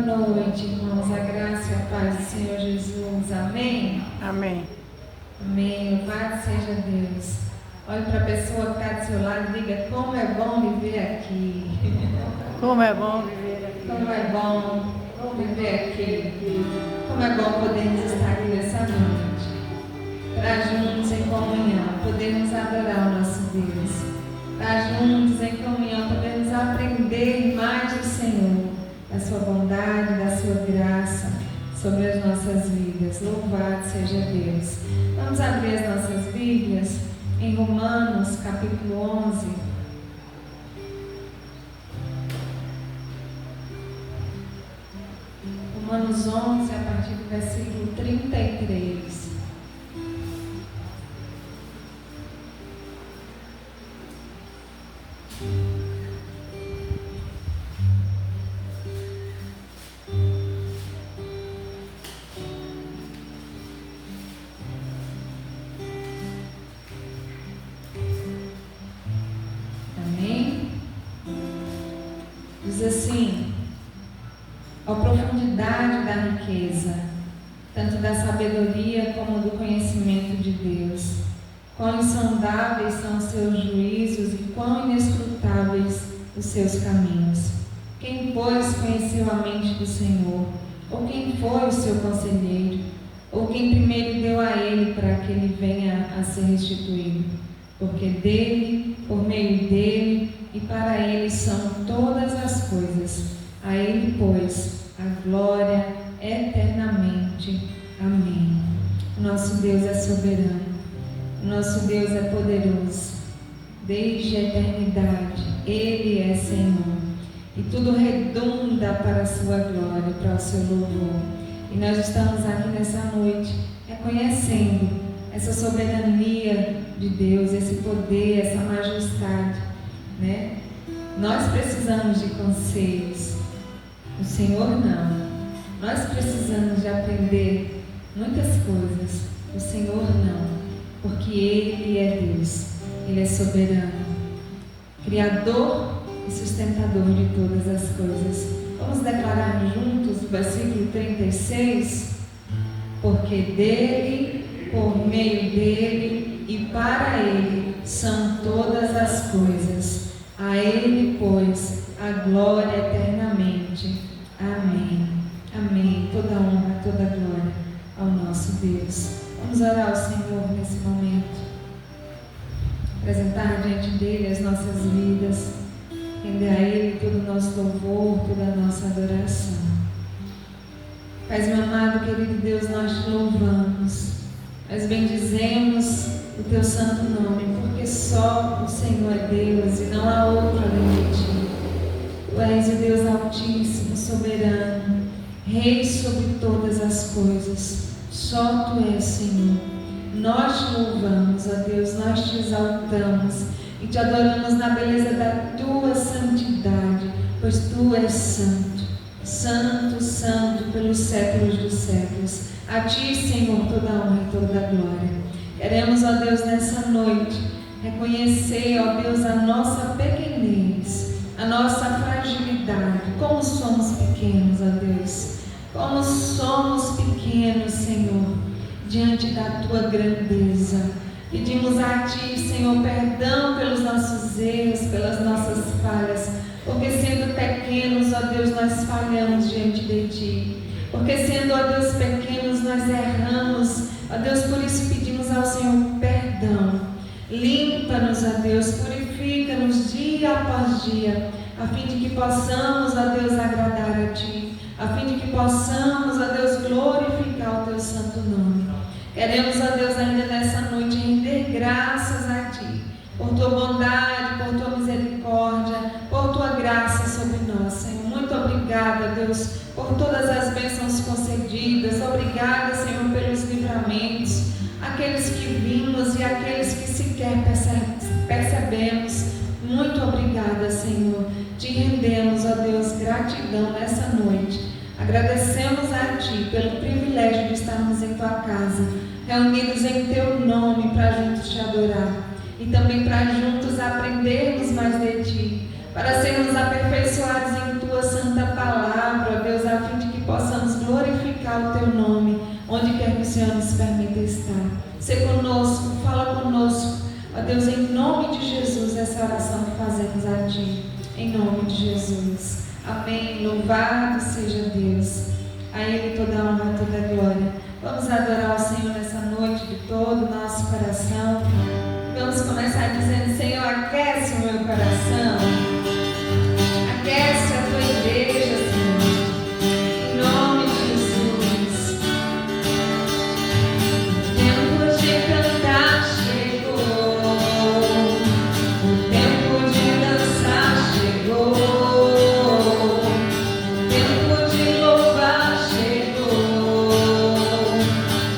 Boa noite, irmãos. A graça e a paz do Senhor Jesus. Amém? Amém. Amém. Louvado seja Deus. Olhe para a pessoa que está do seu lado e diga: como é bom viver aqui. Como é bom viver aqui. Como é bom viver aqui. Como é bom podermos estar aqui nessa noite, para juntos em comunhão, podermos adorar o nosso Deus. Para juntos em comunhão, podermos aprender mais do Senhor, da sua bondade, da sua graça sobre as nossas vidas. Louvado seja Deus. Vamos abrir as nossas Bíblias em Romanos, capítulo 11. Romanos 11, a partir do versículo 33. Diz assim: a profundidade da riqueza, tanto da sabedoria como do conhecimento de Deus. Quão insondáveis são os seus juízos e quão inescrutáveis os seus caminhos. Quem, pois, conheceu a mente do Senhor? Ou quem foi o seu conselheiro? Ou quem primeiro deu a ele para que ele venha a ser restituído? Porque dele, por meio dele e para ele são todas as coisas. A ele, pois, a glória eternamente. Amém. O nosso Deus é soberano. O nosso Deus é poderoso. Desde a eternidade, Ele é Senhor. E tudo redunda para a sua glória, para o seu louvor. E nós estamos aqui nessa noite reconhecendo essa soberania de Deus, esse poder, essa majestade, né? Nós precisamos de conselhos, o Senhor não. Nós precisamos de aprender muitas coisas, o Senhor não, porque Ele é Deus, Ele é soberano, Criador e sustentador de todas as coisas. Vamos declarar juntos o versículo 36? Porque dele, por meio dele e para ele são todas as coisas. A ele, pois, a glória eternamente. Amém. Amém. Toda honra, toda glória ao nosso Deus. Vamos orar ao Senhor nesse momento. Apresentar diante dele as nossas vidas. Render a ele todo o nosso louvor, toda a nossa adoração. Pai, meu amado, querido Deus, nós te louvamos. Nós bendizemos o teu santo nome, porque só o Senhor é Deus e não há outro além de ti. Tu és o Deus altíssimo, soberano, Rei sobre todas as coisas. Só tu és, Senhor. Nós te louvamos, ó Deus, nós te exaltamos e te adoramos na beleza da tua santidade, pois tu és santo, santo, santo pelos séculos dos séculos. A ti, Senhor, toda a honra e toda a glória. Queremos, ó Deus, nessa noite, reconhecer, ó Deus, a nossa pequenez, a nossa fragilidade, como somos pequenos, ó Deus, como somos pequenos, Senhor, diante da tua grandeza. Pedimos a ti, Senhor, perdão pelos nossos erros, pelas nossas falhas, porque sendo pequenos, ó Deus, nós falhamos diante de ti. Porque sendo, ó Deus, pequenos, nós erramos. Ó Deus, por isso pedimos ao Senhor perdão. Limpa-nos, ó Deus, purifica-nos dia após dia, a fim de que possamos, ó Deus, agradar a Ti, a fim de que possamos, ó Deus, glorificar o Teu santo nome. Queremos, ó Deus, ainda nessa noite render graças a Ti, por Tua bondade, por Tua misericórdia, por Tua graça sobre nós, Senhor. Muito obrigada, Deus, por todas as bênçãos concedidas. Obrigada, Senhor, pelos livramentos, aqueles que vimos e aqueles que sequer percebemos. Muito obrigada, Senhor. Te rendemos, ó Deus, gratidão nessa noite. Agradecemos a Ti pelo privilégio de estarmos em Tua casa, reunidos em Teu nome para juntos Te adorar e também para juntos aprendermos mais de Ti, para sermos aperfeiçoados em Tua santa palavra, ó Deus, a fim Senhor nos permita estar. Ser conosco, fala conosco. Ó Deus, em nome de Jesus, essa oração que fazemos a Ti. Em nome de Jesus. Amém. Louvado seja Deus. A Ele toda a honra, toda a glória. Vamos adorar o Senhor nessa noite de todo o nosso coração. Vamos começar dizendo: Senhor, aquece o meu coração. Aquece a Tua igreja, Senhor. Em nome de Jesus. O tempo de cantar chegou. O tempo de dançar chegou. O tempo de louvar chegou.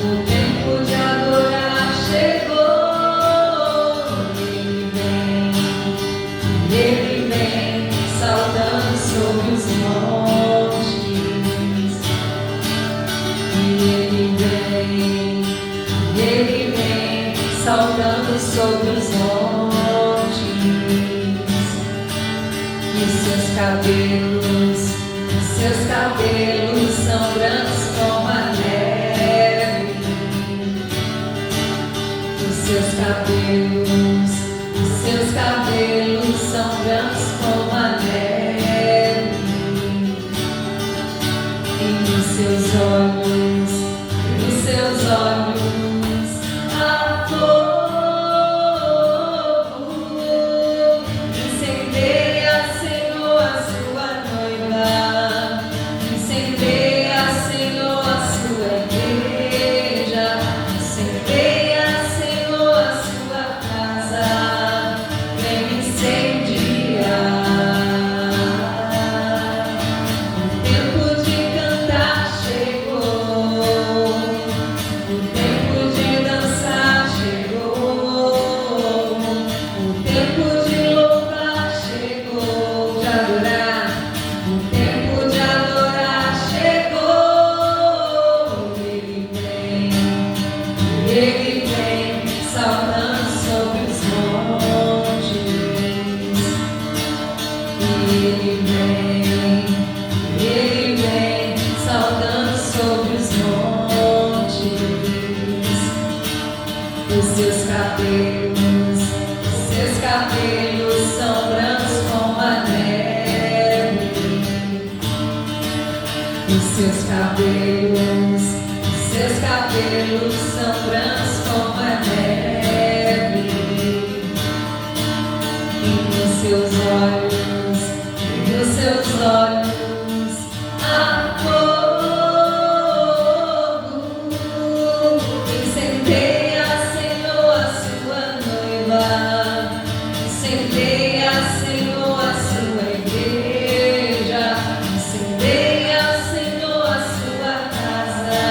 O tempo de adorar chegou. Ele vem saltando sobre os montes. Ele vem saltando sobre os montes. E seus cabelos são brancos como a neve. Os seus cabelos são brancos como a neve. E nos seus olhos há fogo. Incendeia, Senhor, a sua noiva. Incendeia, Senhor, a sua igreja. Incendeia, Senhor, a sua casa. Vem incendiar. O tempo de cantar chegou. O tempo de dançar chegou. O tempo de louvar chegou. De adorar. O tempo de adorar chegou. Ele vem saltando sobre os montes. Ele vem saltando sobre os montes. Os seus cabelos são brancos como a neve. Os seus cabelos são brancos como a neve. E nos seus olhos há fogo. Incendeia, Senhor, a sua noiva. Incendeia, Senhor, a sua igreja. Incendeia, Senhor, a sua casa.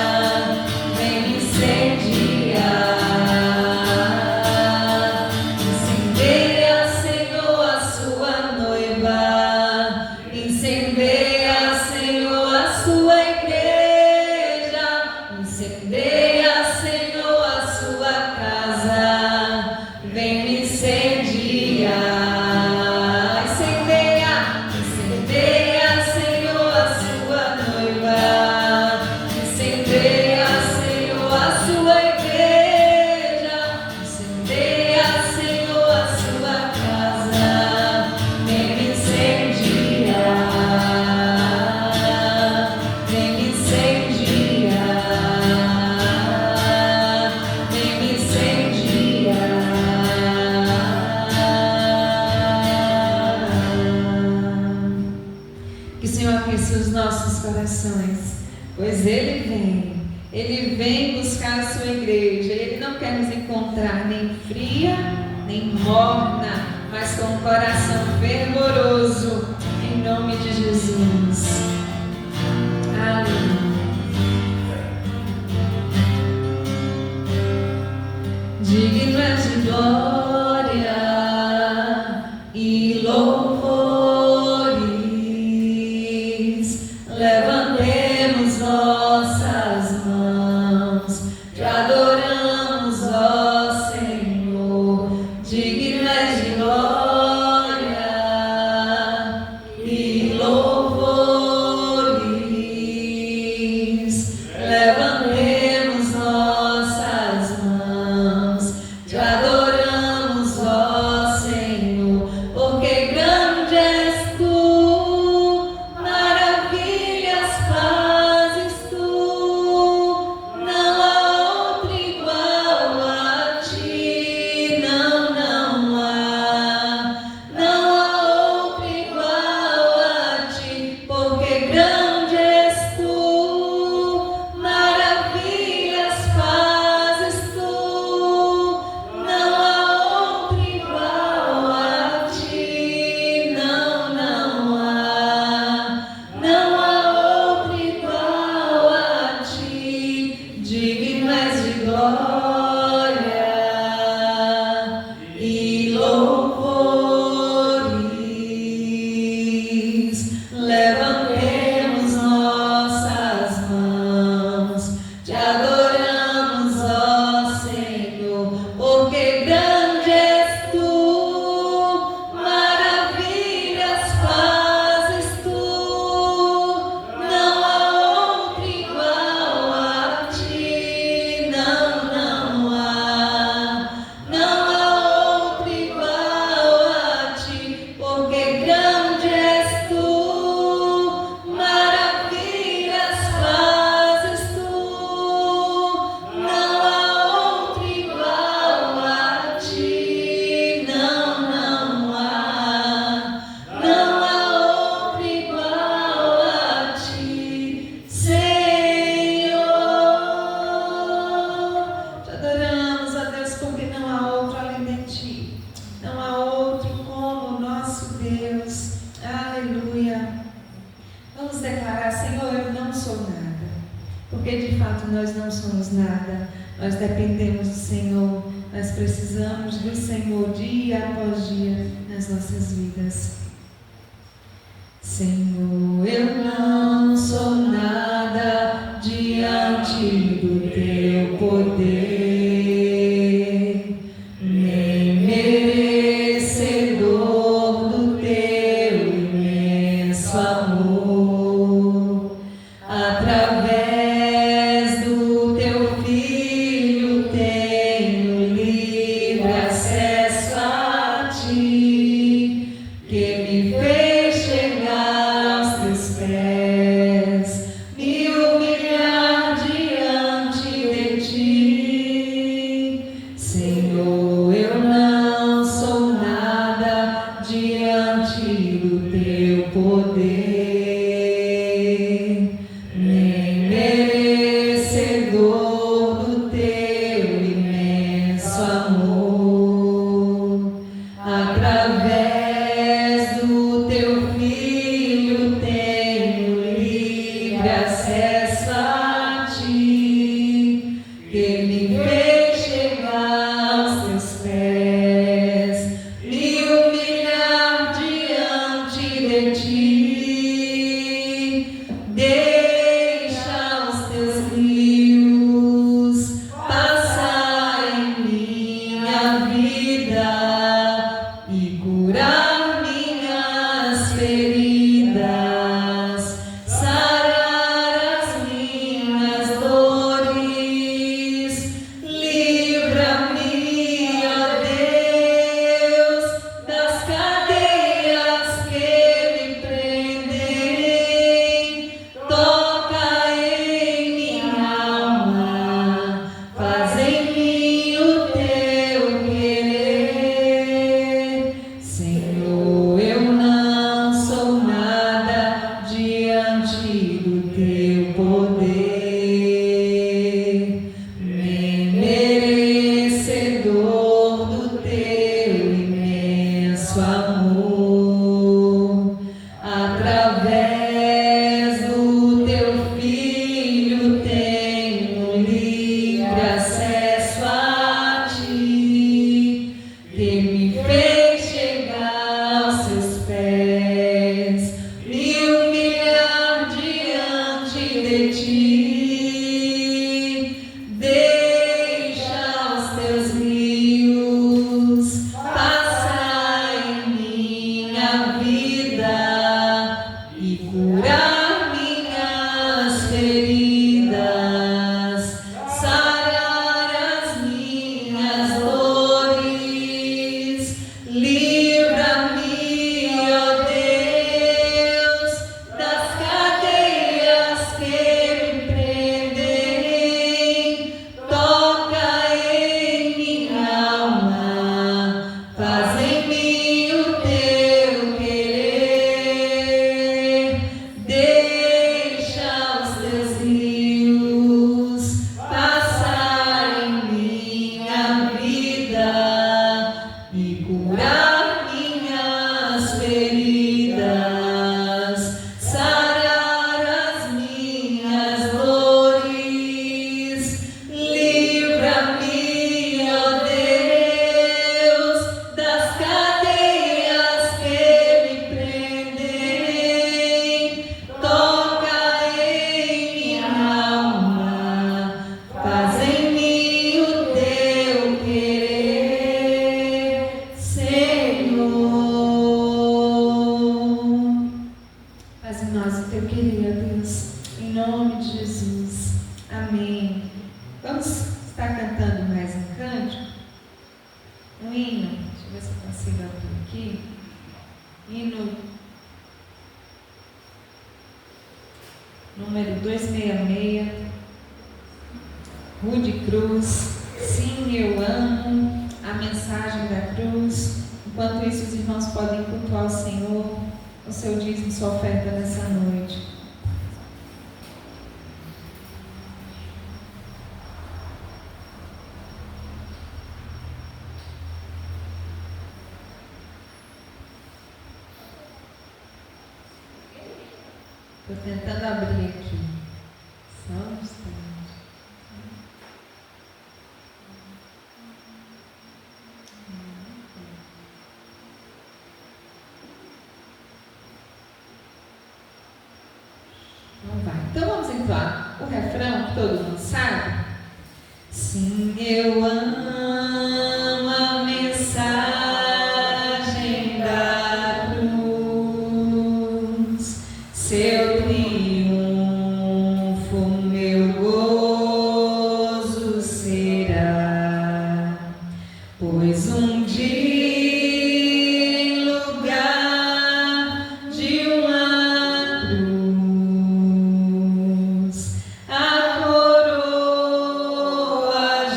Vem incendiar. Incendeia, Senhor, a sua noiva. Incendeia, Senhor, a sua igreja. Incendeia, Senhor, a sua casa. Vem incendiar. Incendeia, incendeia, Senhor, a sua noiva. Incendeia, Senhor, a sua igreja. Incendeia, Senhor, a sua casa. Vem incendiar. Vem incendiar. Vem incendiar. Que o Senhor aqueça os nossos corações, pois Ele vem buscar a sua igreja. Ele não quer nos encontrar nem fria, nem morna, mas com um coração fervoroso, em nome de Jesus. Aleluia. Digno és de glória e louvores. Levantemos nossas mãos, te adoramos, ó Senhor. Digno és de glória e louvores. porque de fato nós não somos nada, nós dependemos do Senhor, nós precisamos do Senhor dia após dia nas nossas vidas. Senhor, eu não sou nada diante do teu poder, nem merecedor do teu imenso amor. Através do teu Filho tenho livre acesso a ti, que me fez chegar aos teus pés, me humilhar diante de ti. Senhor, eu não sou nada diante do teu poder, nem merecedor do teu imenso amor. Através do teu Filho tenho livre acesso a ti, que me fez chegar aos teus pés, me humilhar diante de ti. Deixa os teus rios passar em minha vida e curar minhas feridas, sarar as minhas dores. Livra-me, ó Deus, das cadeias que me prendem. Toca em minha alma, faz em mim o teu querer. Senhor, eu não sou nada diante do teu poder, nem merecedor do teu imenso amor. Através do teu Filho tenho livre acesso a ti, que me fez chegar aos seus pés, me humilhar diante de ti. Deixa os teus rios passar em minha vida e curar minhas feridas, sarar as minhas dores. Livra-me, ó Deus, das cadeias que me prendem. Toca em minha alma, faz em mim o teu querer. Deixa os teus rios passar em minha vida e curar minhas feridas, sarar as minhas dores. Livra-me, ó Deus, das cadeias que me prendem. Toca em minha alma, faz em mim o teu querer, Senhor. Faz em nós o teu querer, ó Deus, em nome de Jesus. Amém. Vamos estar cantando mais um cântico, um hino. Deixa eu ver se eu consigo abrir aqui. Hino número 266. Rude Cruz. Sim, eu amo a mensagem da cruz. Enquanto isso, os irmãos podem cultuar o Senhor, o seu dízimo, sua oferta nessa noite. Estou tentando abrir aqui. Só um instante. Não vai. Então vamos entoar o refrão que todo mundo sabe? Sim, eu amo a mensagem da cruz, seu triunfo, meu gozo será, pois um dia em lugar de uma cruz, a coroa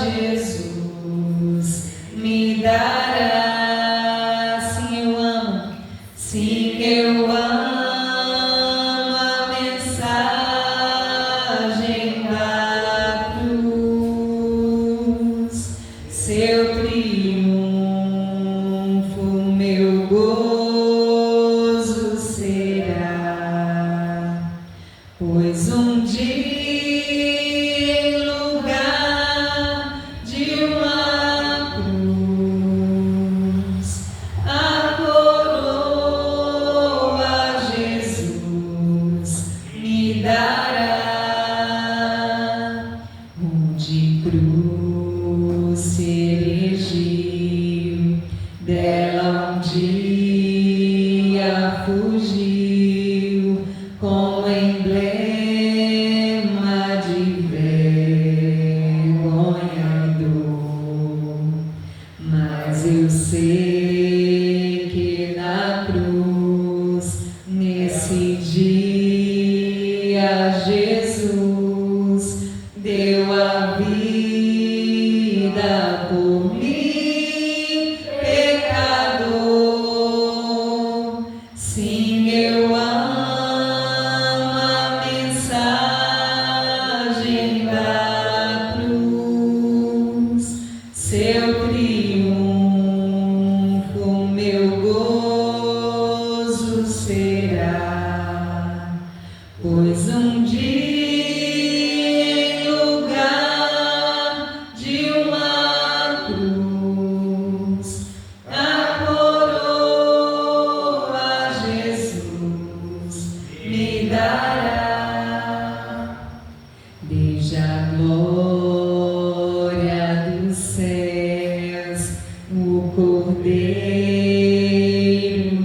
Jesus me dará. Sim, eu amo a mensagem da cruz, seu triunfo, meu gozo será, pois um dia em lugar de uma cruz, a coroa Jesus me dará, onde cruz se erigiu, dela um dia fugiu, como emblema de vergonha e dor. Mas eu sei que na cruz, nesse dia, Jesus deu a vida por mim, pecador. Sim, eu amo a mensagem da cruz, seu triunfo, meu gozo será, pois um dia em lugar de uma cruz, a coroa Jesus me dará. Desde a glória dos céus, o Cordeiro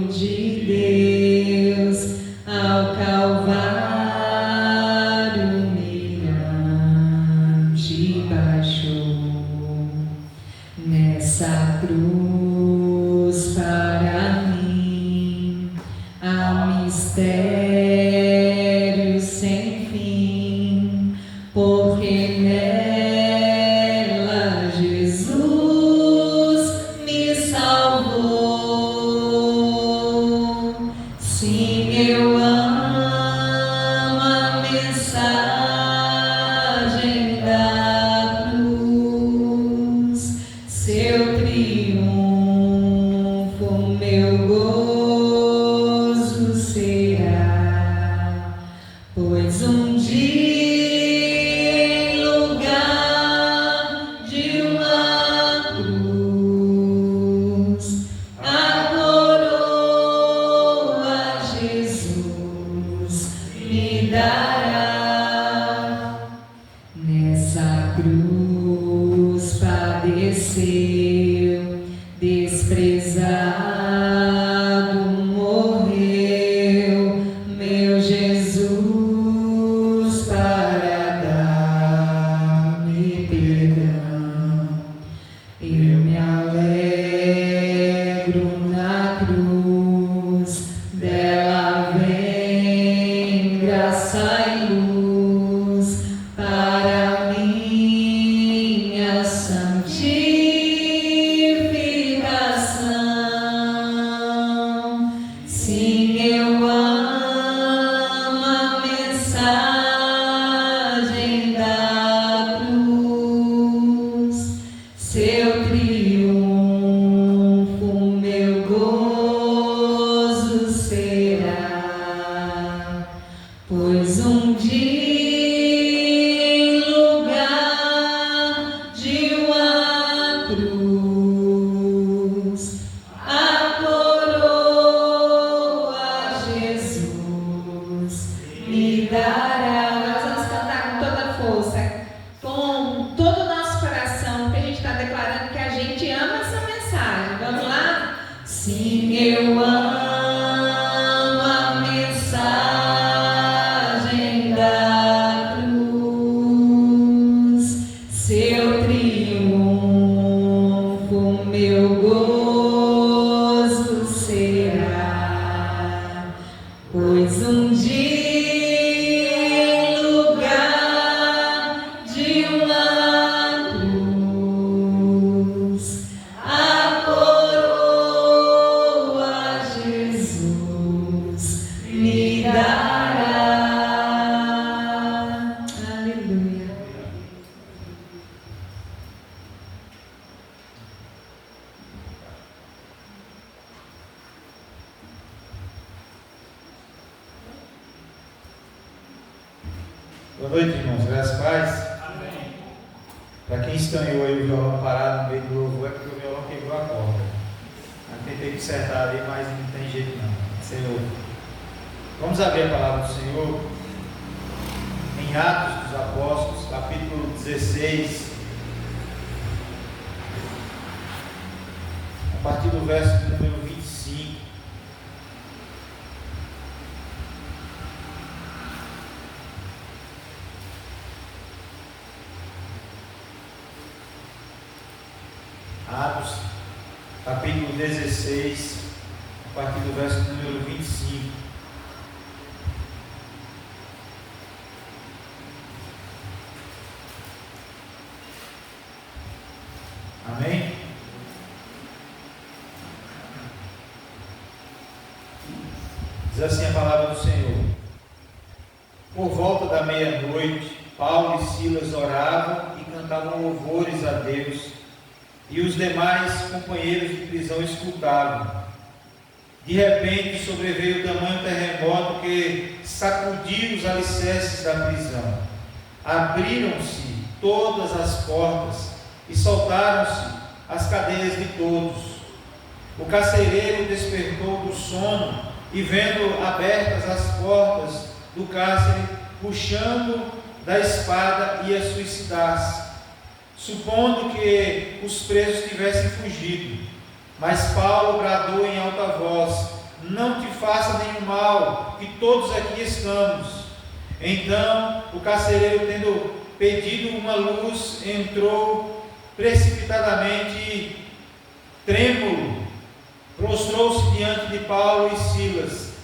de Deus ao Calvário humilhante baixou. Nessa cruz para mim há um mistério sem fim, porque nela Jesus me salvou. Sim, eu amo a mensagem da cruz, seu triunfo, meu gozo será, pois um dia em lugar de uma cruz, a coroa Jesus me dará. Nessa cruz padeceu, desprezado morreu, meu Jesus para dar-me perdão. Eu me alegro na cruz, dela vem graça e luz para minha santificação. Sim, eu amo a mensagem da cruz, seu triunfo, meu gozo será, pois um dia dará. Nós vamos cantar com toda a força, com todo o nosso coração, porque a gente está declarando que a gente ama essa mensagem. Vamos lá? Sim, eu amo a mensagem da cruz, seu triunfo, meu gozo será, pois um dia em lugar de uma cruz, a coroa Jesus me dará. Aleluia. Boa noite, irmãos. Graças a paz. Amém. Para quem estranhou aí o violão parado no meio do louvor, é porque o violão quebrou a corda. Eu tentei consertar ali, mas não tem jeito não. Senhor. Vamos abrir a palavra do Senhor em Atos dos Apóstolos, capítulo 16. A partir do verso de número 25. Atos, capítulo 16, a partir do verso número 25. Amém? Diz assim a palavra do Senhor. Por volta da meia-noite, Paulo e Silas oravam e cantavam louvores a Deus, e os demais companheiros de prisão escutavam. De repente sobreveio tamanho terremoto que sacudiu os alicerces da prisão. Abriram-se todas as portas e soltaram-se as cadeias de todos. O carcereiro despertou do sono e, vendo abertas as portas do cárcere, puxando da espada, ia suicidar-se, supondo que os presos tivessem fugido. Mas Paulo bradou em alta voz: não te faça nenhum mal, que todos aqui estamos. Então o carcereiro, tendo pedido uma luz, entrou precipitadamente e, trêmulo, prostrou-se diante de Paulo e Silas.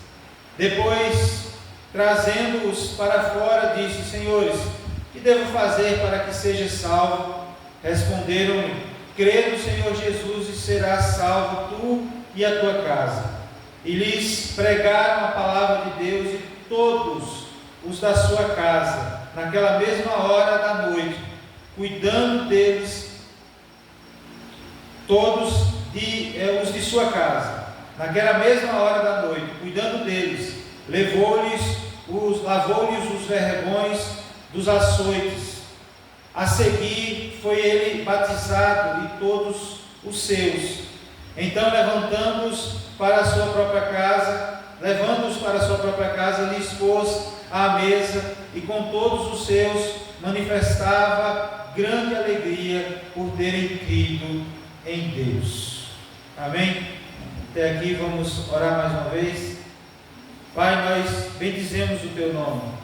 Depois, trazendo-os para fora, disse: senhores, que devo fazer para que seja salvo? Responderam-lhe: crê no Senhor Jesus e serás salvo tu e a tua casa. E lhes pregaram a palavra de Deus, e todos os da sua casa, naquela mesma hora da noite, cuidando deles, todos os de sua casa, naquela mesma hora da noite, cuidando deles, lavou-lhes os vergões dos açoites. A seguir foi ele batizado e todos os seus. Então, levando-os para a sua própria casa, lhes pôs à mesa, e com todos os seus manifestava grande alegria por terem crido em Deus. Amém? Até aqui vamos orar mais uma vez. Pai, nós bendizemos o teu nome.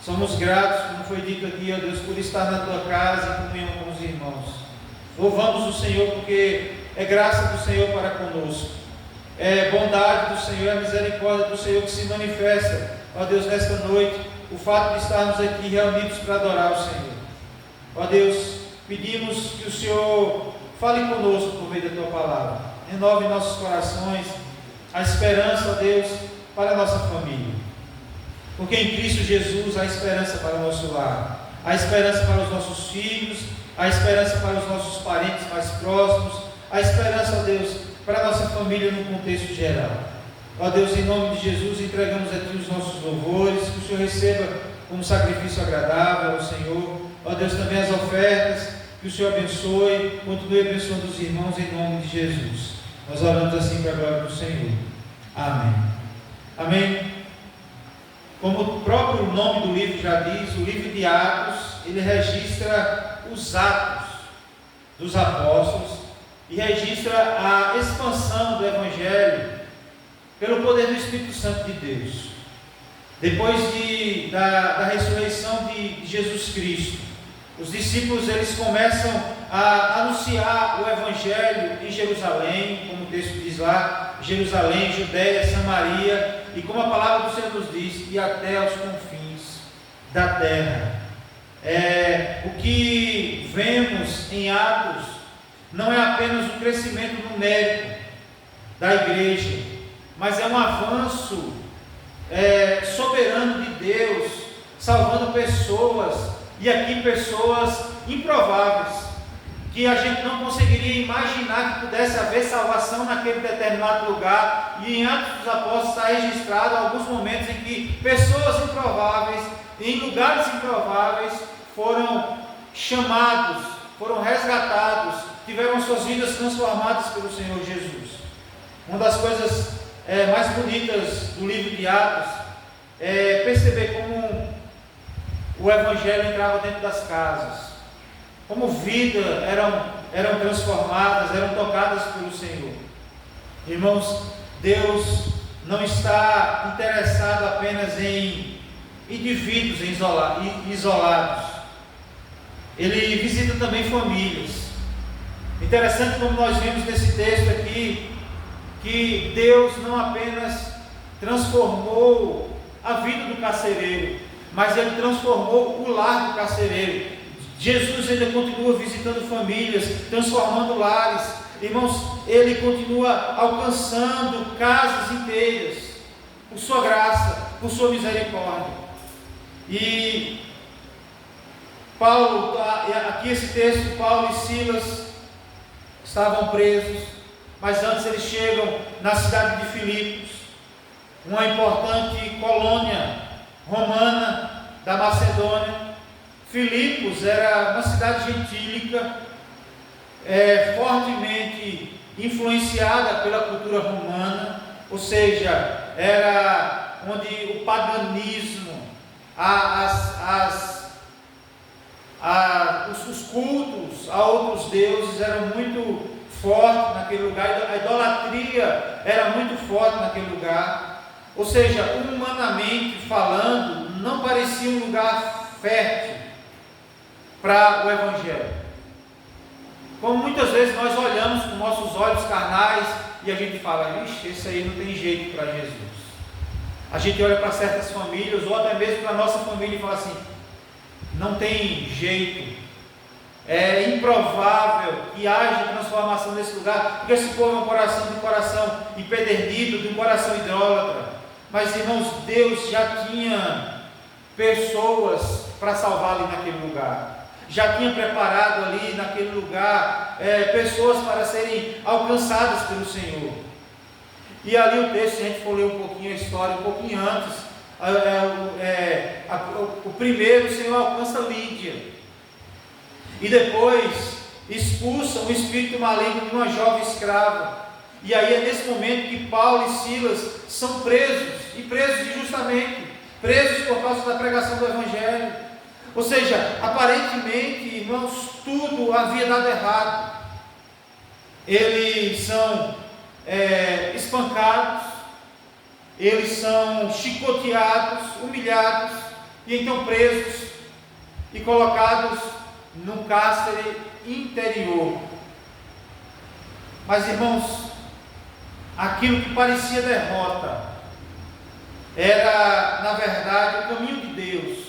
Somos gratos, como foi dito aqui, ó Deus, por estar na tua casa em comunhão com os irmãos. Louvamos o Senhor porque é graça do Senhor para conosco. É bondade do Senhor, é a misericórdia do Senhor que se manifesta, ó Deus, nesta noite. O fato de estarmos aqui reunidos para adorar o Senhor. Ó Deus, pedimos que o Senhor fale conosco por meio da tua palavra. Renove nossos corações a esperança, ó Deus, para a nossa família. Porque em Cristo Jesus há esperança para o nosso lar, há esperança para os nossos filhos, há esperança para os nossos parentes mais próximos, há esperança, ó Deus, para a nossa família no contexto geral. Ó Deus, em nome de Jesus, entregamos a Ti os nossos louvores, que o Senhor receba como sacrifício agradável ao Senhor. Ó Deus, também as ofertas, que o Senhor abençoe, continue abençoando os irmãos em nome de Jesus. Nós oramos assim para a glória do Senhor. Amém. Amém. Como o próprio nome do livro já diz, o livro de Atos, ele registra os atos dos apóstolos e registra a expansão do Evangelho pelo poder do Espírito Santo de Deus. Depois da ressurreição de Jesus Cristo, os discípulos eles começam a anunciar o Evangelho em Jerusalém, como o texto diz lá, Jerusalém, Judéia, Samaria, e como a palavra do Senhor nos diz, e até aos confins da terra. O que vemos em Atos não é apenas o crescimento numérico da igreja, mas é um avanço soberano de Deus, salvando pessoas, e aqui pessoas improváveis, que a gente não conseguiria imaginar que pudesse haver salvação naquele determinado lugar. E em Atos dos Apóstolos está registrado alguns momentos em que pessoas improváveis, em lugares improváveis, foram chamados, foram resgatados, tiveram suas vidas transformadas pelo Senhor Jesus. Uma das coisas mais bonitas do livro de Atos é perceber como o Evangelho entrava dentro das casas, como vidas eram transformadas, eram tocadas pelo Senhor. Irmãos, Deus não está interessado apenas em indivíduos isolados. Ele visita também famílias. Interessante como nós vimos nesse texto aqui, que Deus não apenas transformou a vida do carcereiro, mas Ele transformou o lar do carcereiro. Jesus ainda continua visitando famílias, transformando lares. Irmãos, Ele continua alcançando casas inteiras, por sua graça, por sua misericórdia. E Paulo, aqui esse texto, Paulo e Silas estavam presos, mas antes eles chegam na cidade de Filipos, uma importante colônia romana da Macedônia. Filipos era uma cidade gentílica, fortemente influenciada pela cultura romana, ou seja, era onde o paganismo, os cultos a outros deuses eram muito fortes naquele lugar, a idolatria era muito forte naquele lugar. Ou seja, humanamente falando, não parecia um lugar fértil para o Evangelho. Como muitas vezes nós olhamos com nossos olhos carnais e a gente fala, ixi, esse aí não tem jeito para Jesus. A gente olha para certas famílias, ou até mesmo para a nossa família, e fala assim, não tem jeito, é improvável que haja transformação nesse lugar, porque esse povo é um coração empedernido, de um coração idólatra. Mas, irmãos, Deus já tinha pessoas para salvar ali naquele lugar, já tinha preparado ali naquele lugar pessoas para serem alcançadas pelo Senhor. E ali o texto, se a gente for ler um pouquinho a história, um pouquinho antes, o primeiro, o Senhor alcança Lídia, e depois expulsa um espírito maligno de uma jovem escrava. E aí é nesse momento que Paulo e Silas são presos, e presos injustamente, presos por causa da pregação do Evangelho. Ou seja, aparentemente, irmãos, tudo havia dado errado. Eles são espancados, eles são chicoteados, humilhados, e então presos e colocados num cárcere interior. Mas, irmãos, aquilo que parecia derrota era, na verdade, o caminho de Deus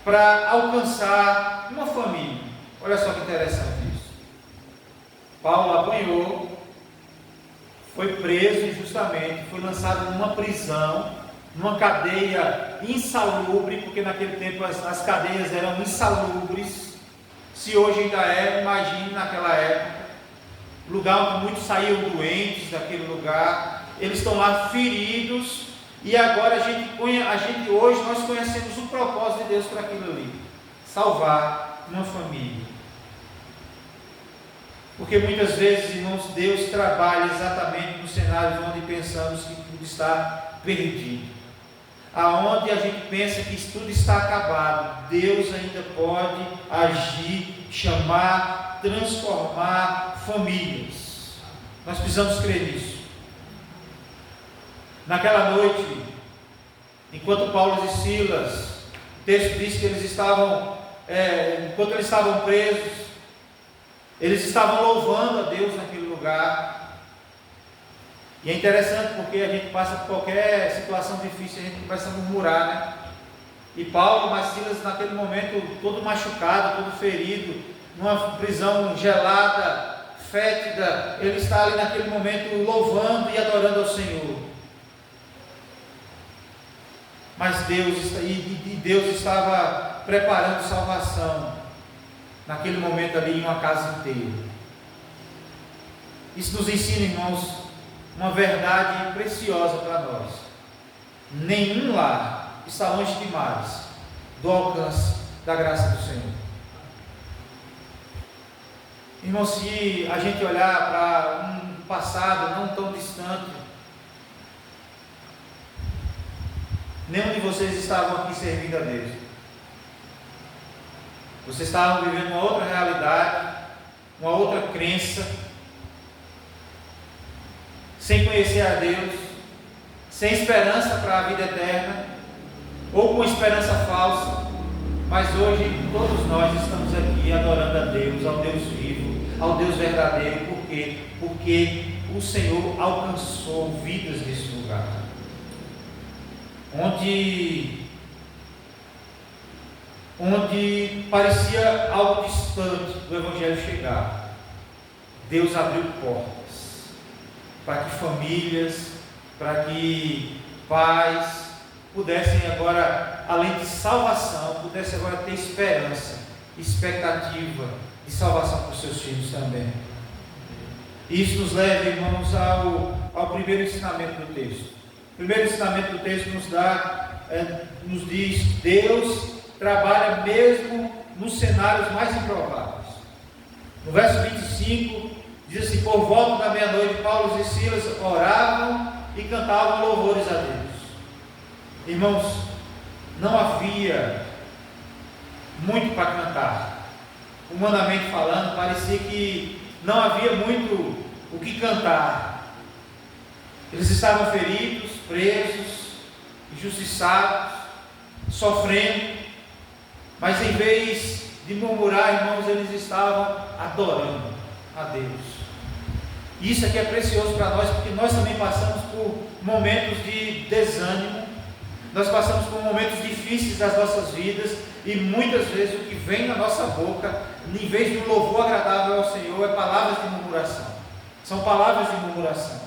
para alcançar uma família. Olha só que interessante isso. Paulo apanhou, foi preso injustamente, foi lançado numa prisão, numa cadeia insalubre, porque naquele tempo as cadeias eram insalubres. Se hoje ainda é, imagine naquela época. Lugar onde muitos saíam doentes daquele lugar, eles estão lá feridos, e agora hoje nós conhecemos o propósito de Deus para aquilo ali, salvar uma família. Porque muitas vezes, irmãos, Deus trabalha exatamente nos cenários onde pensamos que tudo está perdido. aonde a gente pensa que isso tudo está acabado, Deus ainda pode agir, chamar, transformar famílias. Nós precisamos crer nisso. Naquela noite, enquanto Paulo e Silas, o texto diz que eles estavam, enquanto eles estavam presos, eles estavam louvando a Deus naquele lugar. E é interessante porque a gente passa por qualquer situação difícil, a gente começa a murmurar, né? E Paulo, mas Silas naquele momento todo machucado, todo ferido, numa prisão gelada, fétida, ele está ali naquele momento louvando e adorando ao Senhor. Mas Deus estava preparando salvação naquele momento ali em uma casa inteira. Isso nos ensina, irmãos, uma verdade preciosa para nós. Nenhum lar está longe demais do alcance da graça do Senhor. Irmão, se a gente olhar para um passado não tão distante, nenhum de vocês estavam aqui servindo a Deus. Vocês estavam vivendo uma outra realidade, uma outra crença, sem conhecer a Deus, sem esperança para a vida eterna, ou com esperança falsa. Mas hoje todos nós estamos aqui adorando a Deus, ao Deus vivo, ao Deus verdadeiro. Por quê? Porque o Senhor alcançou vidas nesse lugar, onde parecia algo distante do Evangelho chegar. Deus abriu portas para que famílias, para que pais pudessem agora, além de salvação, pudessem agora ter esperança, expectativa de salvação para os seus filhos também. Isso nos leva, irmãos, ao primeiro ensinamento do texto. O primeiro ensinamento do texto nos diz que Deus trabalha mesmo nos cenários mais improváveis. No verso 25, diz assim: por volta da meia-noite, Paulo e Silas oravam e cantavam louvores a Deus. Irmãos, não havia muito para cantar. Humanamente falando, parecia que não havia muito o que cantar. Eles estavam feridos, presos, injustiçados, sofrendo, mas em vez de murmurar, irmãos, eles estavam adorando a Deus. Isso aqui é precioso para nós, porque nós também passamos por momentos de desânimo, nós passamos por momentos difíceis das nossas vidas, e muitas vezes o que vem na nossa boca, em vez de um louvor agradável ao Senhor, é palavras de murmuração. São palavras de murmuração.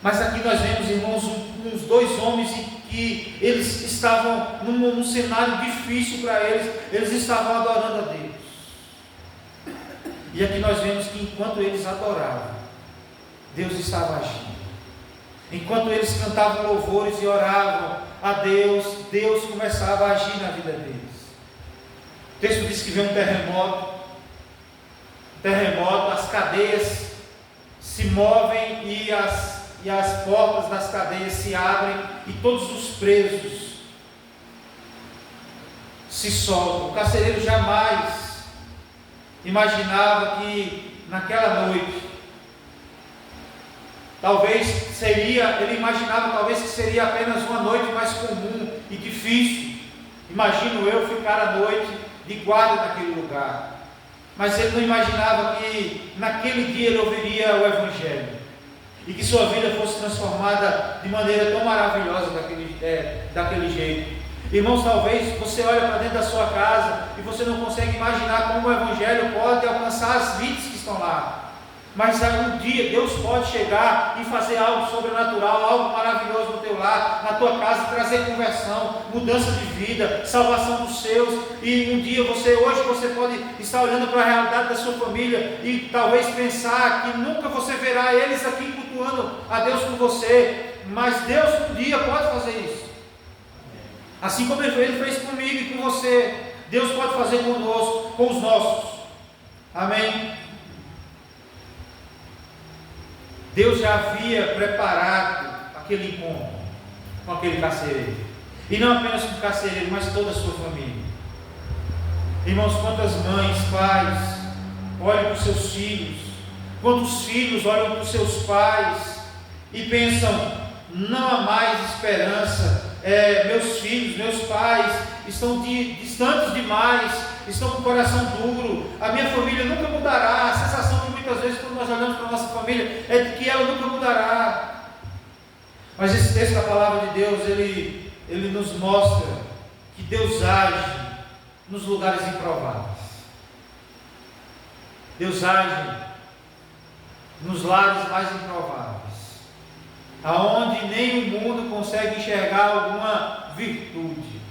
Mas aqui nós vemos, irmãos, uns dois homens que eles estavam num cenário difícil para eles estavam adorando a Deus. E aqui nós vemos que enquanto eles adoravam, Deus estava agindo. Enquanto eles cantavam louvores e oravam a Deus, Deus começava a agir na vida deles. O texto diz que veio um terremoto, as cadeias se movem e as portas das cadeias se abrem e todos os presos se soltam. O carcereiro jamais imaginava que naquela noite, ele imaginava talvez que seria apenas uma noite mais comum e difícil. Imagino eu ficar a noite de guarda naquele lugar. Mas ele não imaginava que naquele dia ele ouviria o Evangelho e que sua vida fosse transformada de maneira tão maravilhosa daquele jeito. Irmãos, talvez você olhe para dentro da sua casa e você não consegue imaginar como o Evangelho pode alcançar as vidas que estão lá. Mas um dia Deus pode chegar e fazer algo sobrenatural, algo maravilhoso no teu lar, na tua casa, trazer conversão, mudança de vida, salvação dos seus. E um dia hoje você pode estar olhando para a realidade da sua família e talvez pensar que nunca você verá eles aqui cultuando a Deus com você. Mas Deus um dia pode fazer isso. Assim como Ele fez comigo e com você, Deus pode fazer conosco, com os nossos. Amém? Deus já havia preparado aquele encontro. com aquele carcereiro. E não apenas com o carcereiro, mas toda a sua família. Irmãos, quantas mães, pais olham para os seus filhos, quantos filhos olham para os seus pais e pensam: não há mais esperança, meus filhos, meus pais estão distantes demais, estão com o coração duro, a minha família nunca mudará. A sensação que muitas vezes quando nós olhamos para a nossa família é de que ela nunca mudará. Mas esse texto da palavra de Deus, ele nos mostra que Deus age nos lugares improváveis. Deus age nos lares mais improváveis, aonde nem o mundo consegue enxergar alguma virtude.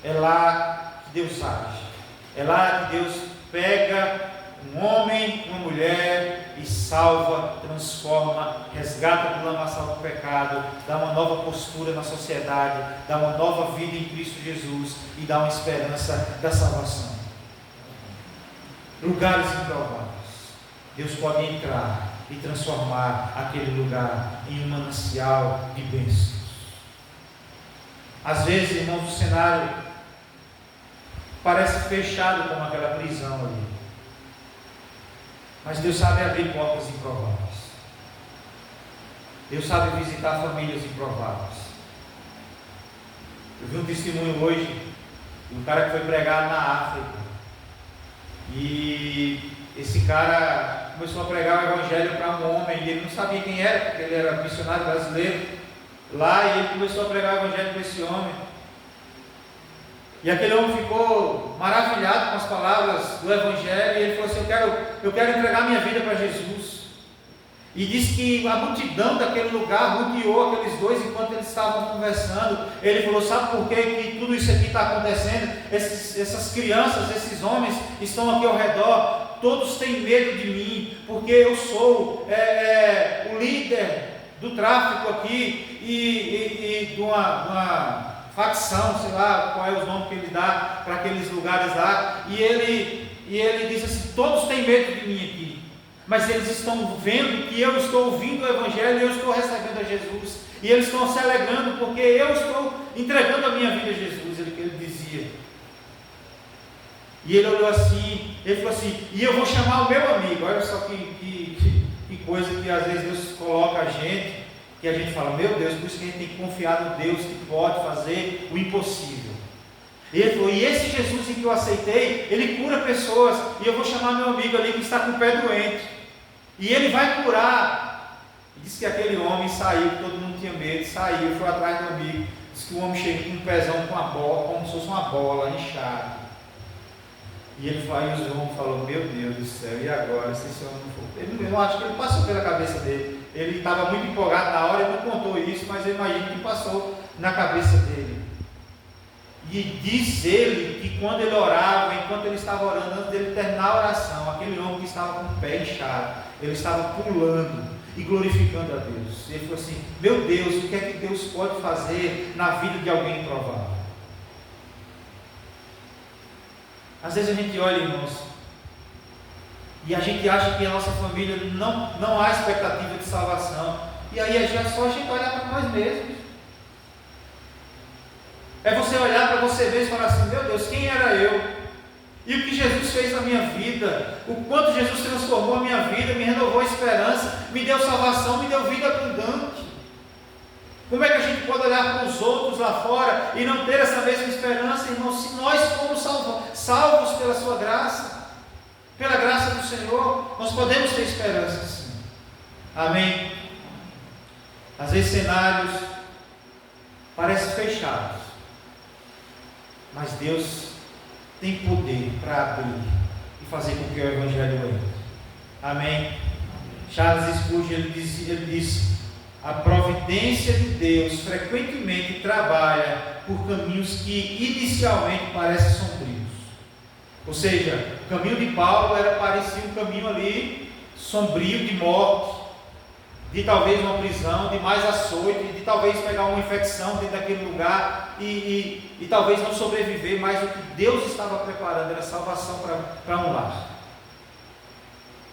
É lá que Deus age. É lá que Deus pega um homem, uma mulher e salva, transforma, resgata do lamaçal do pecado, dá uma nova postura na sociedade, dá uma nova vida em Cristo Jesus e dá uma esperança da salvação. Lugares improváveis. Deus pode entrar e transformar aquele lugar em um manancial de bênçãos. Às vezes, irmãos, o cenário parece fechado como aquela prisão ali. Mas Deus sabe abrir portas improváveis. Deus sabe visitar famílias improváveis. Eu vi um testemunho hoje de um cara que foi pregar na África. E esse cara começou a pregar o evangelho para um homem, e ele não sabia quem era, porque ele era missionário brasileiro lá, e ele começou a pregar o evangelho para esse homem. E aquele homem ficou maravilhado com as palavras do evangelho, e ele falou assim: eu quero entregar minha vida para Jesus. E disse que a multidão daquele lugar rodeou aqueles dois enquanto eles estavam conversando. Ele falou: sabe por que tudo isso aqui está acontecendo? Essas crianças, esses homens estão aqui ao redor, todos têm medo de mim, porque eu sou o líder do tráfico aqui e de uma facção, sei lá qual é o nome que ele dá para aqueles lugares lá. E ele disse assim: todos têm medo de mim aqui, mas eles estão vendo que eu estou ouvindo o evangelho e eu estou recebendo a Jesus, e eles estão se alegrando porque eu estou entregando a minha vida a Jesus. Ele dizia. E ele olhou assim, ele falou assim: e eu vou chamar o meu amigo. Olha só que coisa que às vezes Deus coloca a gente, que a gente fala: meu Deus, por isso que a gente tem que confiar no Deus que pode fazer o impossível. E ele falou: e esse Jesus em que eu aceitei, ele cura pessoas, e eu vou chamar meu amigo ali que está com o pé doente, e ele vai curar. E disse que aquele homem saiu, todo mundo tinha medo, saiu, foi atrás do amigo. Disse que o homem chegou com um pezão, com uma bola, como se fosse uma bola inchada. E ele foi, e o João falou: meu Deus do céu, e agora? Se esse homem não for? Eu acho que ele passou pela cabeça dele. Ele estava muito empolgado na hora, ele não contou isso, mas eu imagino que passou na cabeça dele. E diz ele que quando ele orava, enquanto ele estava orando, antes dele terminar a oração, aquele homem que estava com o pé inchado, ele estava pulando e glorificando a Deus. E ele falou assim: meu Deus, o que é que Deus pode fazer na vida de alguém improvável? Às vezes a gente olha, irmãos, e a gente acha que a nossa família não há expectativa de salvação, e aí é só a gente olhar para nós mesmos. É você olhar para você mesmo e falar assim: meu Deus, quem era eu? E o que Jesus fez na minha vida? O quanto Jesus transformou a minha vida, me renovou a esperança, me deu salvação, me deu vida abundante. Como é que a gente pode olhar para os outros lá fora e não ter essa mesma esperança, irmão? Se nós fomos salvos pela sua graça, pela graça do Senhor, nós podemos ter esperança sim. Amém? Às vezes cenários parecem fechados, mas Deus tem poder para abrir e fazer com que o evangelho entre. Amém? Charles Spurgeon ele disse: a providência de Deus frequentemente trabalha por caminhos que inicialmente parecem sombrios. Ou seja, o caminho de Paulo parecia um caminho ali sombrio de morte, de talvez uma prisão, de mais açoite, de talvez pegar uma infecção dentro daquele lugar e talvez não sobreviver, mas o que Deus estava preparando era salvação para um lar.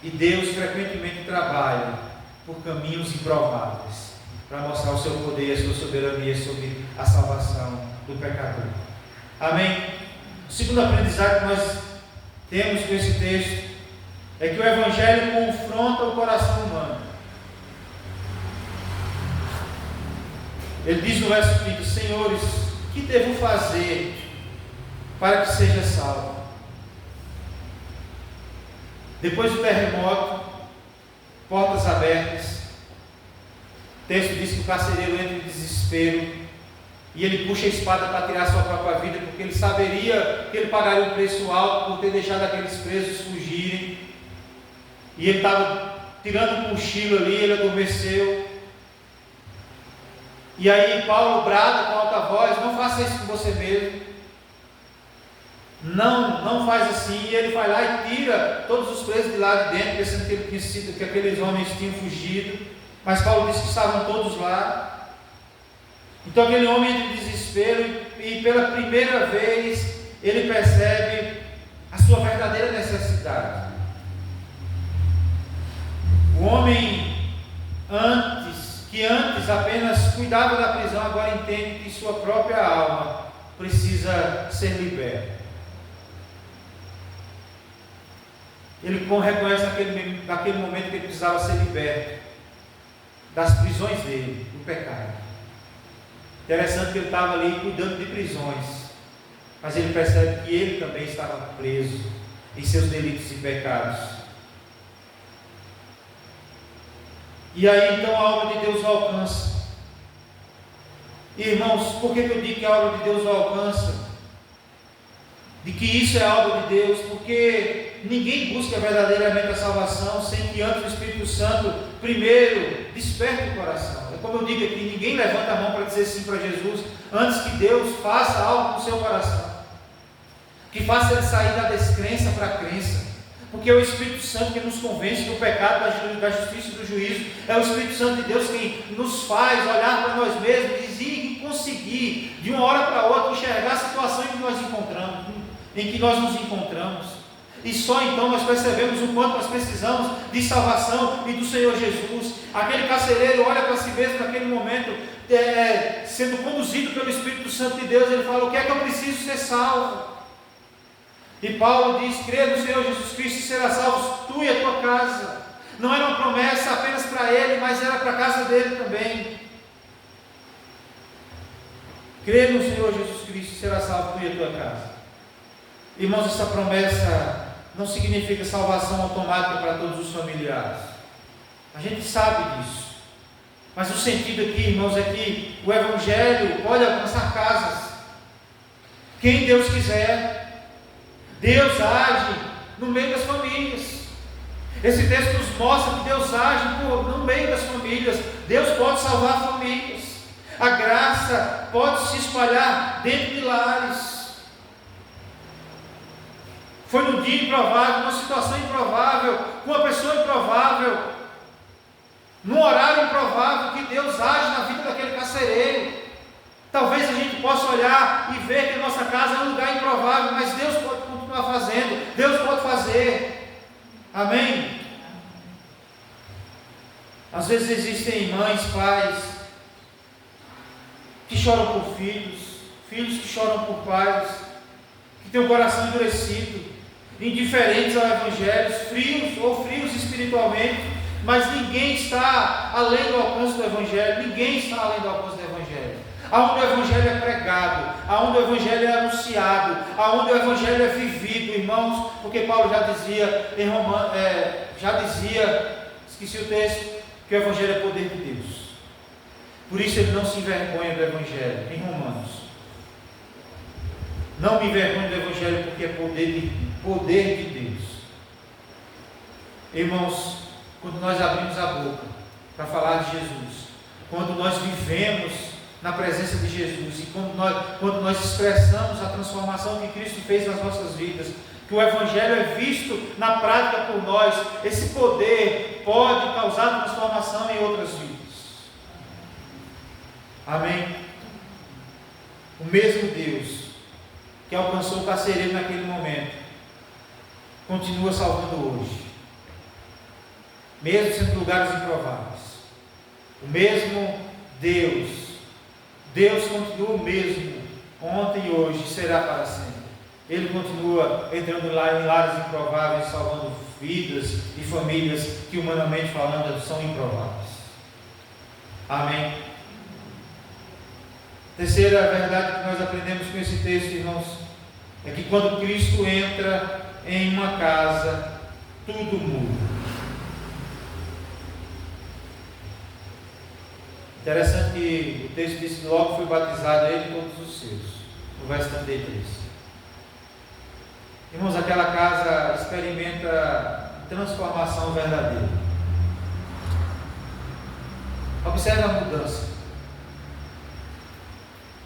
E Deus frequentemente trabalha por caminhos improváveis. para mostrar o seu poder e a sua soberania sobre a salvação do pecador. Amém? O segundo aprendizado que nós temos com esse texto é que o Evangelho confronta o coração humano. Ele diz no verso 30: Senhores, o que devo fazer para que seja salvo? Depois do terremoto, portas abertas, o texto diz que o carcereiro entra em desespero e ele puxa a espada para tirar sua própria vida, porque ele saberia que ele pagaria um preço alto por ter deixado aqueles presos fugirem. E ele estava tirando um cochilo ali, ele adormeceu. E aí Paulo brada com alta voz: não faça isso com você mesmo. Não faz assim. E ele vai lá e tira todos os presos de lá de dentro, pensando que aqueles homens tinham fugido. Mas Paulo disse que estavam todos lá. Então aquele homem entra em desespero e pela primeira vez ele percebe a sua verdadeira necessidade. O homem que antes apenas cuidava da prisão, agora entende que sua própria alma precisa ser liberta. Ele reconhece naquele momento que ele precisava ser liberto das prisões dele, do pecado. Interessante que ele estava ali cuidando de prisões, mas ele percebe que ele também estava preso em seus delitos e pecados. E aí então a obra de Deus o alcança. Irmãos, por que eu digo que a obra de Deus o alcança? De que isso é a obra de Deus? Porque ninguém busca verdadeiramente a salvação sem que antes o Espírito Santo primeiro desperte o coração. É como eu digo aqui, ninguém levanta a mão para dizer sim para Jesus antes que Deus faça algo no seu coração, que faça ele sair da descrença para a crença. Porque é o Espírito Santo que nos convence do pecado, da justiça e do juízo. É o Espírito Santo de Deus quem nos faz olhar para nós mesmos e conseguir, de uma hora para outra, enxergar a situação em que nós nos encontramos. E só então nós percebemos o quanto nós precisamos de salvação e do Senhor Jesus. Aquele carcereiro olha para si mesmo naquele momento, sendo conduzido pelo Espírito Santo de Deus. Ele fala: o que é que eu preciso ser salvo? E Paulo diz: crê no Senhor Jesus Cristo e será salvo tu e a tua casa. Não era uma promessa apenas para ele, mas era para a casa dele também. Crê no Senhor Jesus Cristo e será salvo tu e a tua casa. Irmãos, essa promessa não significa salvação automática para todos os familiares. A gente sabe disso. Mas o sentido aqui, irmãos, é que o Evangelho pode alcançar casas. Quem Deus quiser. Deus age no meio das famílias. Esse texto nos mostra que Deus age no meio das famílias. Deus pode salvar famílias. A graça pode se espalhar dentro de lares. Foi num dia improvável, numa situação improvável, com uma pessoa improvável, num horário improvável, que Deus age na vida daquele carcereiro. Talvez a gente possa olhar e ver que a nossa casa é um lugar improvável, mas Deus pode continuar fazendo, Deus pode fazer. Amém? Às vezes existem mães, pais, que choram por filhos, filhos que choram por pais, que têm o coração endurecido, indiferentes ao Evangelho, frios espiritualmente, mas ninguém está além do alcance do Evangelho, ninguém está além do alcance do Evangelho. Aonde o Evangelho é pregado, aonde o Evangelho é anunciado, aonde o Evangelho é vivido, irmãos, porque Paulo já dizia em Romanos, esqueci o texto, que o Evangelho é poder de Deus. Por isso ele não se envergonha do Evangelho, em Romanos. Não me envergonhe do Evangelho, porque é poder de Deus. Irmãos, quando nós abrimos a boca para falar de Jesus, quando nós vivemos na presença de Jesus e quando nós expressamos a transformação que Cristo fez nas nossas vidas, que o Evangelho é visto na prática por nós, esse poder pode causar transformação em outras vidas. Amém? O mesmo Deus que alcançou o carcereiro naquele momento continua salvando hoje, mesmo sendo lugares improváveis. O mesmo Deus continua o mesmo, ontem e hoje, e será para sempre. Ele continua entrando lá em lares improváveis, salvando vidas e famílias que, humanamente falando, são improváveis. Amém? Terceira verdade que nós aprendemos com esse texto, irmãos, é que quando Cristo entra em uma casa, tudo muda. Interessante que o texto diz que logo foi batizado ele e todos os seus, no verso 33. Irmãos, aquela casa experimenta transformação verdadeira. Observe a mudança.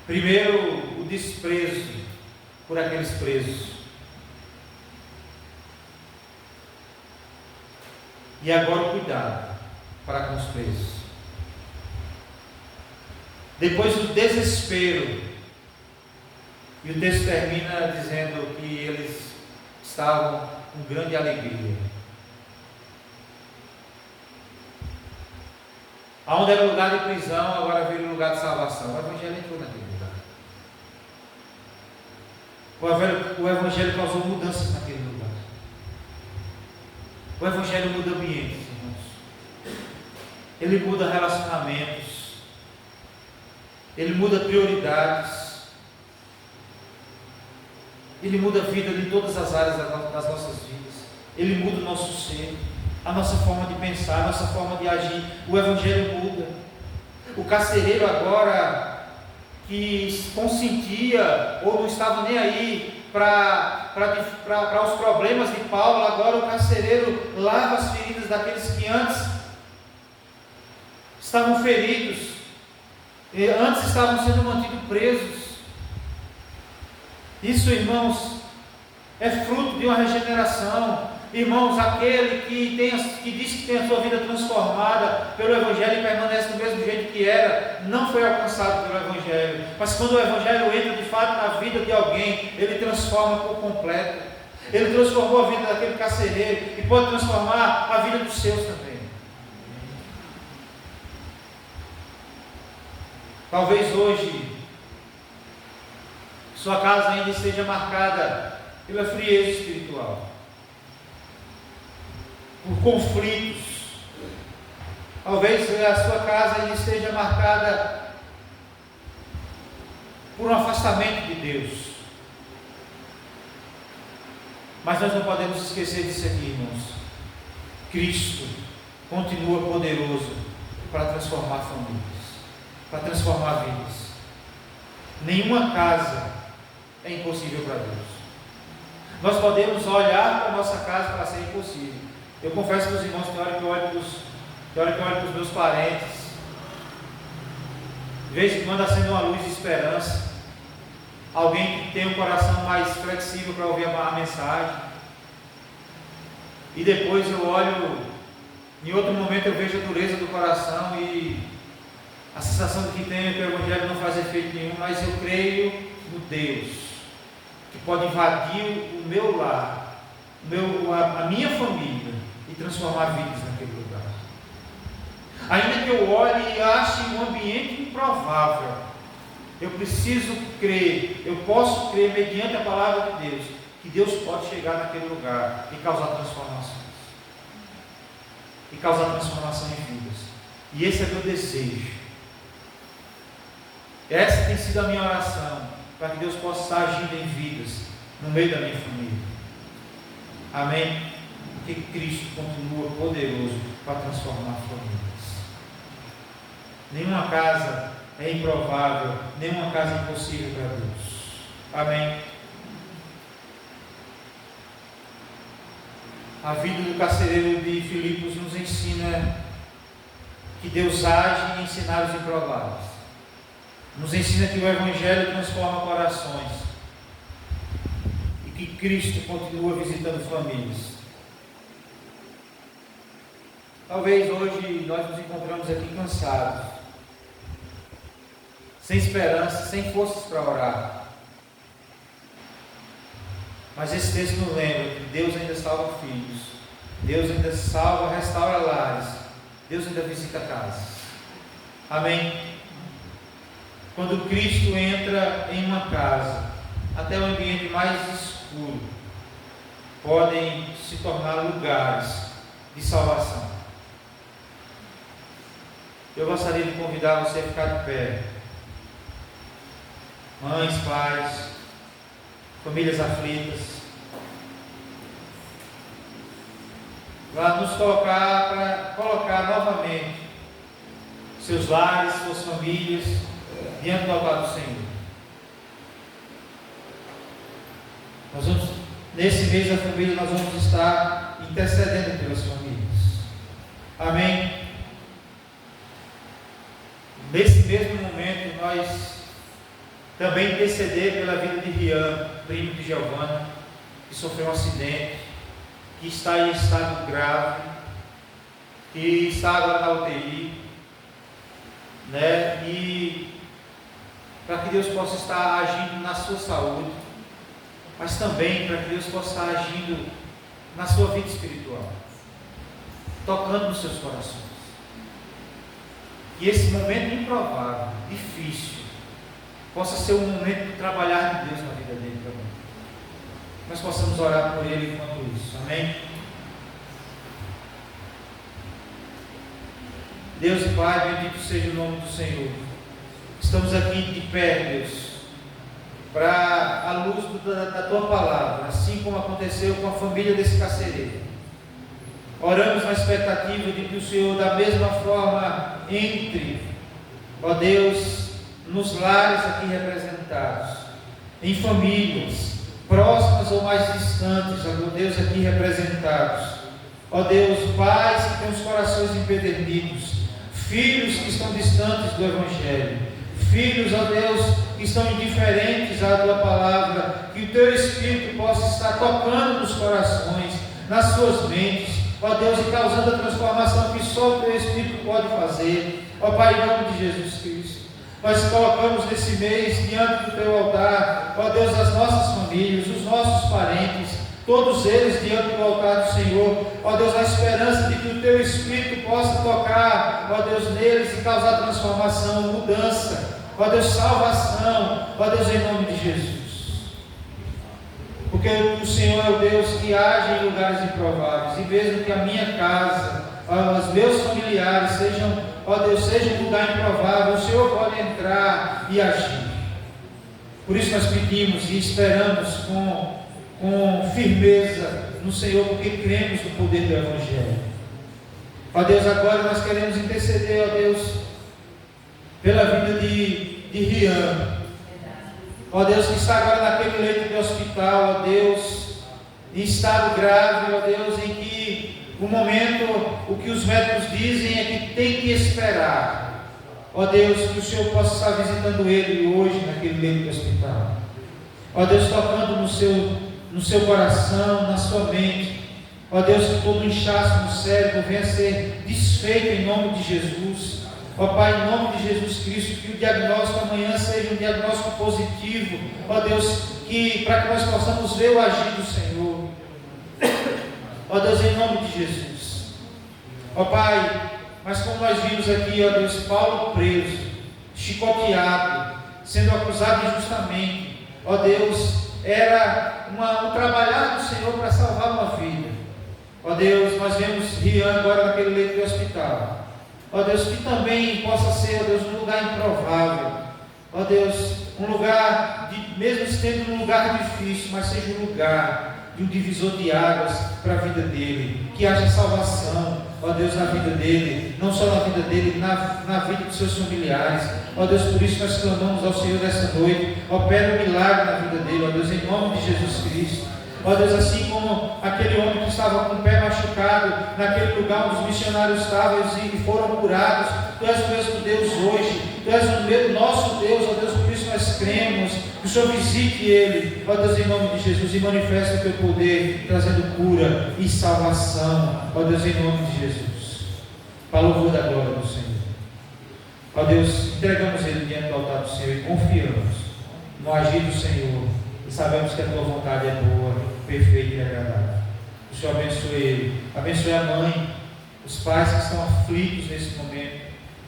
Primeiro, o desprezo por aqueles presos. E agora o cuidado para com os presos. Depois o desespero. E o texto termina dizendo que eles estavam com grande alegria. Aonde era o lugar de prisão, agora veio o lugar de salvação. O Evangelho entrou naquele lugar. O Evangelho causou mudanças naquele lugar. O Evangelho muda ambientes, irmãos. Ele muda relacionamentos. Ele muda prioridades. Ele muda a vida em todas as áreas das nossas vidas. Ele muda o nosso ser, a nossa forma de pensar, a nossa forma de agir. O Evangelho muda. O carcereiro agora, que consentia ou não estava nem aí para os problemas de Paulo, agora o carcereiro lava as feridas daqueles que antes estavam feridos, e antes estavam sendo mantidos presos. Isso, irmãos, é fruto de uma regeneração. Irmãos, aquele que diz que tem a sua vida transformada pelo Evangelho e permanece do mesmo jeito que era, não foi alcançado pelo Evangelho. Mas quando o Evangelho entra de fato na vida de alguém, ele transforma por completo. Ele transformou a vida daquele carcereiro e pode transformar a vida dos seus também. Talvez hoje sua casa ainda esteja marcada pela frieza espiritual, por conflitos. Talvez a sua casa ainda esteja marcada por um afastamento de Deus. Mas nós não podemos esquecer disso aqui, irmãos. Cristo continua poderoso para transformar famílias, para transformar vidas. Nenhuma casa é impossível para Deus. Nós podemos olhar para a nossa casa para ser impossível. Eu confesso para os irmãos que hora que eu olho para os meus parentes, vejo que quando acende uma luz de esperança, alguém que tem um coração mais flexível para ouvir a mensagem, e depois eu olho, em outro momento eu vejo a dureza do coração e a sensação de que tem que o Evangelho não faz efeito nenhum, mas eu creio no Deus que pode invadir o meu lar, a minha família, e transformar vidas naquele lugar. Ainda que eu olhe e ache um ambiente improvável, eu preciso crer, eu posso crer mediante a palavra de Deus, que Deus pode chegar naquele lugar e causar transformações. E causar transformação em vidas. E esse é meu desejo. Essa tem sido a minha oração, para que Deus possa estar agindo em vidas, no meio da minha família. Amém? Porque Cristo continua poderoso para transformar famílias. Nenhuma casa é improvável, nenhuma casa é impossível para Deus. Amém? A vida do carcereiro de Filipos nos ensina que Deus age em cenários improváveis. Nos ensina que o Evangelho transforma corações e que Cristo continua visitando famílias. Talvez hoje nós nos encontramos aqui cansados, sem esperança, sem forças para orar. Mas esse texto nos lembra que Deus ainda salva filhos, Deus ainda salva, restaura lares, Deus ainda visita casas. Amém? quando Cristo entra em uma casa, até o ambiente mais escuro, podem se tornar lugares de salvação. Eu gostaria de convidar você a ficar de pé. Mães, pais, famílias aflitas, para nos tocar, para colocar novamente seus lares, suas famílias diante do altar do Senhor. Nós vamos, nesse mês da família, nós vamos estar intercedendo pelas famílias. Amém? Nesse mesmo momento, nós também interceder pela vida de Rian, primo de Giovana, que sofreu um acidente, que está em estado grave, que está agora na UTI, né? E para que Deus possa estar agindo na sua saúde, mas também para que Deus possa estar agindo na sua vida espiritual, tocando nos seus corações. E esse momento improvável, difícil, possa ser um momento de trabalhar de Deus na vida dele também. Nós possamos orar por ele enquanto isso. Amém? Deus e Pai, bendito seja o nome do Senhor. Estamos aqui de pé, Deus, para a luz da Tua palavra, assim como aconteceu com a família desse carcereiro. Oramos na expectativa de que o Senhor, da mesma forma, entre, ó Deus, nos lares aqui representados, em famílias, próximas ou mais distantes, ó Deus, aqui representados. Ó Deus, pais que têm os corações empedernidos, filhos que estão distantes do Evangelho, filhos, ó Deus, que estão indiferentes à Tua palavra, que o Teu Espírito possa estar tocando nos corações, nas suas mentes, ó Deus, e causando a transformação que só o Teu Espírito pode fazer. Ó Pai, em nome de Jesus Cristo, nós colocamos nesse mês diante do Teu altar, ó Deus, as nossas famílias, os nossos parentes, todos eles diante do altar do Senhor, ó Deus, na esperança de que o Teu Espírito possa tocar, ó Deus, neles e causar transformação, mudança, ó Deus, salvação, ó Deus, em nome de Jesus. Porque o Senhor é o Deus que age em lugares improváveis, e mesmo que a minha casa, os meus familiares sejam, ó Deus, seja um lugar improvável, o Senhor pode entrar e agir. Por isso nós pedimos e esperamos com firmeza no Senhor, porque cremos no poder do Evangelho. Ó Deus, agora nós queremos interceder, ó Deus, pela vida de Rian. Ó Deus, que está agora naquele leito de hospital, ó Deus, em estado grave, ó Deus, em que o momento, o que os médicos dizem é que tem que esperar. Ó Deus, que o Senhor possa estar visitando ele hoje naquele leito de hospital. Ó Deus, tocando no seu coração, na sua mente. Ó Deus, que todo inchaço no cérebro venha a ser desfeito em nome de Jesus. Ó Pai, em nome de Jesus Cristo, que o diagnóstico amanhã seja um diagnóstico positivo. Ó Deus, que para que nós possamos ver o agir do Senhor. Ó Deus, em nome de Jesus. Ó Pai, mas como nós vimos aqui, ó Deus, Paulo preso, chicoteado, sendo acusado injustamente. Ó Deus, era um trabalhar do Senhor para salvar uma vida. Ó Deus, nós vemos Rian agora naquele leito de hospital. Ó Deus, que também possa ser, ó Deus, um lugar improvável. Ó Deus, um lugar, mesmo estando num lugar difícil, mas seja um lugar de um divisor de águas para a vida dele. Que haja salvação, ó Deus, na vida dele, não só na vida dele, na vida dos seus familiares. Ó Deus, por isso nós clamamos ao Senhor nessa noite. Opera um milagre na vida dele, ó Deus, em nome de Jesus Cristo. Ó Deus, assim como aquele homem que estava com o pé machucado naquele lugar onde os missionários estavam e foram curados, Tu és o mesmo Deus hoje, Tu és o nosso Deus, ó Deus, por isso nós cremos, que o Senhor visite ele, ó Deus, em nome de Jesus, e manifesta o Teu poder, trazendo cura e salvação, ó Deus, em nome de Jesus, para o louvor da glória do Senhor. Ó Deus, entregamos ele diante do altar do Senhor e confiamos no agir do Senhor, e sabemos que a Tua vontade é boa, perfeita e agradável. O Senhor abençoe ele, abençoe a mãe, os pais que estão aflitos nesse momento,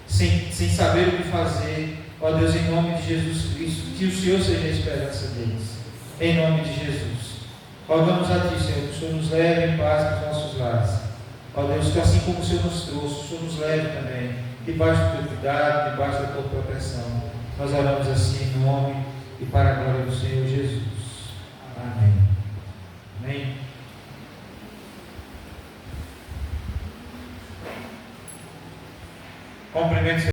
sem saber o que fazer, Ó Deus, em nome de Jesus Cristo, que o Senhor seja a esperança deles. Em nome de Jesus. Rogamos a Ti, Senhor, que o Senhor nos leve em paz para os nossos lares. Ó Deus, que assim como o Senhor nos trouxe, o Senhor nos leve também, debaixo do Teu cuidado, debaixo da Tua proteção. Nós oramos assim em nome e para a glória do Senhor Jesus.